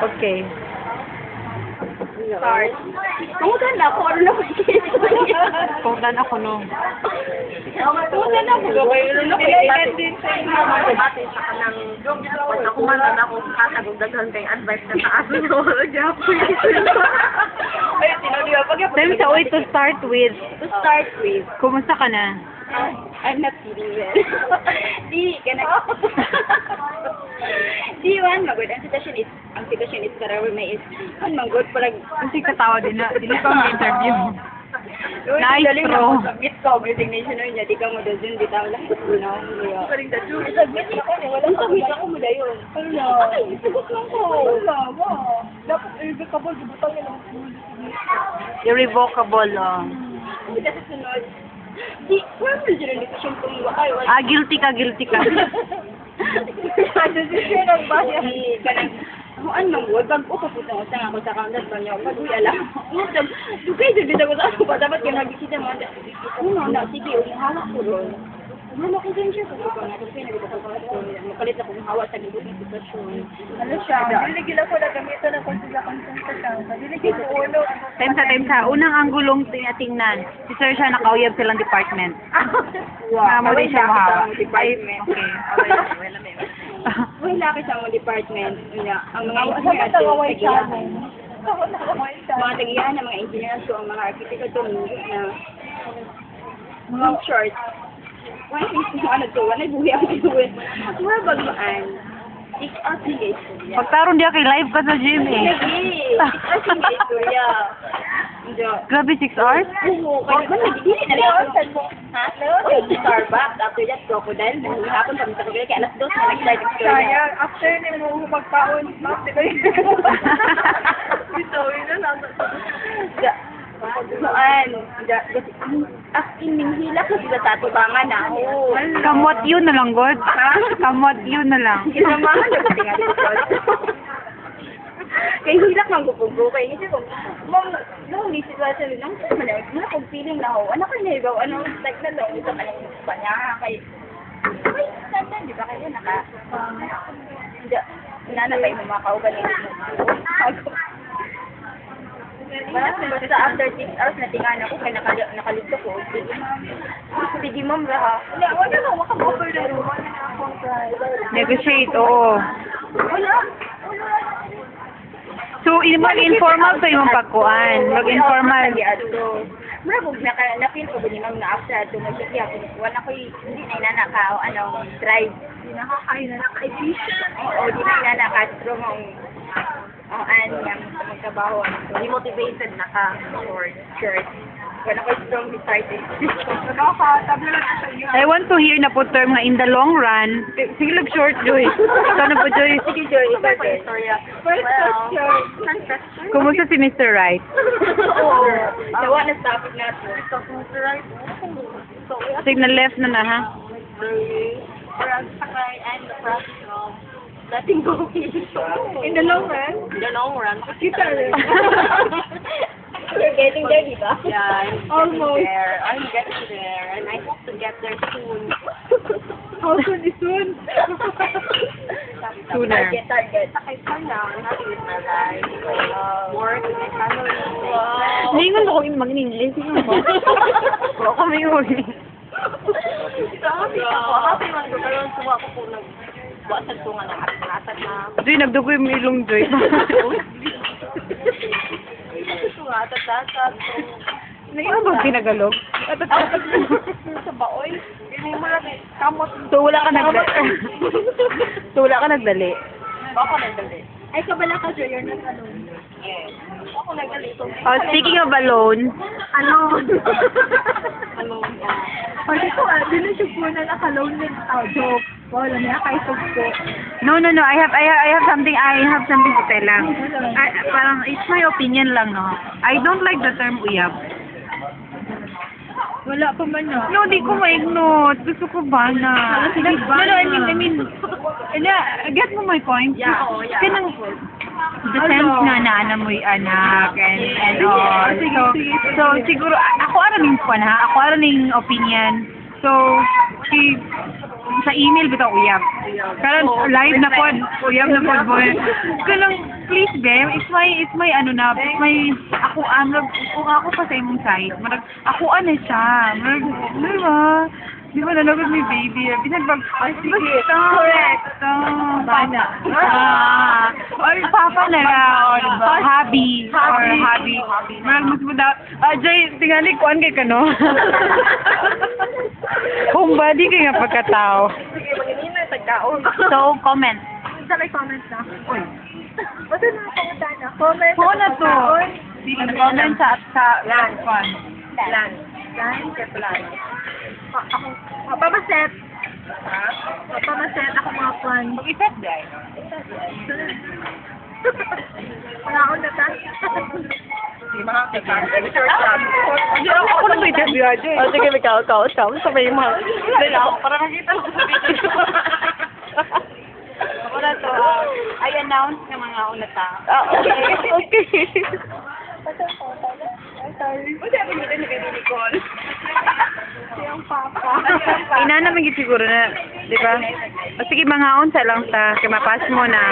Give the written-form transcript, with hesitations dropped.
Okay. Start. Tungutan na ako. Ano na ko Pagdan ako no. Tungutan na ako. Gawin na ko. Ilan din sa inyo. Mati sa kanang nakumanan ako kasagong daghan kay advice na taas na wala Japo. Ay, tinodiwa pag Time sa way to start with. Kumusta ka na? I'm not feeling well. Di, Di, man, magod. Ang sitwasyon is karawin may is, man, magod, parang, Kasi katawa din na. Dili pa ang interview. Nice bro. Submit ko, resignation na niya, di ka mo doon, di tao lang, gusto na ako mo. Parang da, submit ko na, walang submit ako mo na yun. Wala. Ay, sagot lang ko. Wala, ba. Dapat, irrevocable, dibutang yun ang Irrevocable, oh. Hindi kasi sunod. Di, wala mo dyan ang decision kung wakay, wala. Ah, guilty ka. Decision ang bayan. Ano nang wag bag upo po sa ako sa counter pa niyo. Pag uwi alam. Dugay dito ko sa ako pa dapat yung nagisita mo. Na sige, hawak ko ron. Ano ko din siya ko nga kasi nagbukas ko ako. Makalit ako ng hawak sa gibong sitwasyon. Ano siya? Diligil ako na gamiton ako sa concentration. Diligil ko ulo. Time sa. Unang anggulong tinatingnan. Si Sir siya nakauyab silang department. Mo din siya mahawa. Ay, okay. Wala ka sa mga department. Ang mga engineers ko, mga tagihan ng mga engineers ko, ang mga arkitekto na mga short. Wala buhi ang tuwin. Mga bagmaan. Application. Pagtaron diya kay live ka sa gym eh. Application. Grabe 6 hours? Oo, kaya man nagdili na rin ako. Ha? Uy, Starbucks. After that, crocodile. Hapon kami sa crocodile. Kaya alas 2 na nag-start ang story. Sayang, after ni mo magpaon, di ba yun? Ito, yun na lang. Hinihila ko sila tatubangan na ako. Kamot yun na lang, God. Kamot yun na lang. Kinamahan na kasi nga dito. Kaya hilak mang gupugo. Kaya hindi ko, mong, noong di sitwasyon lang, wala kong feeling na ako. Ano ko niligaw? Ano, like na lang, ito ka lang pa niya. Kaya, saan di ba kayo nanapay mo mga kaugaling mo. Basta after 6 hours natingan ako kaya nakalito ko. Sige ma'am ha. Wala na makabover na rin. Negotiate, oo. Wala. So, mag-informal sa yung pagkuhan. Mag-informal. Marabog na-feel ko ba ni ma'am na after ito nagsikiya ko. Wala ko hindi na inanaka drive. Hindi nakakain na naka-efficient. Oo, hindi na inanaka-strong ang aniyang magkabaho. Demotivated na ka short. Wala ko strong decided. Nakakatablo na sa iyo. I want to hear na po term nga in the long run. Sige lang short, Joy. Ikaw na po, Joy. Sige, Joy. Ikaw pa istorya. First question. Kumusta si Mr. Wright? Oo. Nawa na sa topic natin. Mr. Right. Signal left na ha? Parang sakay and the practical. Letting go. In the long run? In the long run. Kita rin. You're getting there, di ba? Yeah, almost. I'm getting there. And I hope to get there soon. How soon is soon? Sooner. Target. Okay, fine now. I'm happy with my life. Work with my family. Hindi ko ako yung mag-English. Sige mo. Wala kami yung Happy man ko. Pero suwa ko po nagbuwasan ko nga nakatatan na. Joy, nagdugo yung ilong, Joy. Ano ba pinagalog? Sa baoy? Hindi mo lang kamot. So, wala ka nagdali. Ako nagdali. Ay, kabala ka, Joy. You're not alone. Yes. Ako nagdali. Speaking of alone, Alone. Alone. Pwede ko, din siya po na naka-alone din. Joke. Wala niya, kahit ko. no. I have something to tell lang. Parang, it's my opinion lang, no? I don't like the term uyab. Wala pa man na. No, di ko ma-ignore. Gusto ko ba na? Sige, ba No, I na. mean, get mo my point? Yeah, oo, yeah. Kanang, the sense nga na amoy anak and all. So, siguro, ako araming pan ha? Ako araming opinion. So, sa email bitaw uyab. Karon live na pod, uyab na pod mo. Kanang please be, it's my ano na, it's my ako kung ako pa sa imong site, marag ako ano siya. Marag, di ba nalagod may baby? Binagbag, basta. Bana. Or papa na lang, or hobby. Marag mas mo daw, Jay, tingali kuan kay kano. Homebody kay nga pagkatao. Sige, magiging na tagkaon. So, comment. Sa may comment na. Uy. Bato na pumunta na. Comment. Oo na to. Comment sa Lan. fun. Lan. Lan. Keplan. Ako. Papamaset. Papamaset ako mga plan. Mag-iset day. Wala akong nata. Di makakita. Ako na may interview aja. O sige, ikaw. Sabay mo. Para makita mo sa video. Ako na to, I announce ng mga unata. Okay. Buti ako nito ni Baby Nicole. Yung papa. Ina naman siguro na, di ba? O sige, mga unsa lang sa, kaya mapas mo na.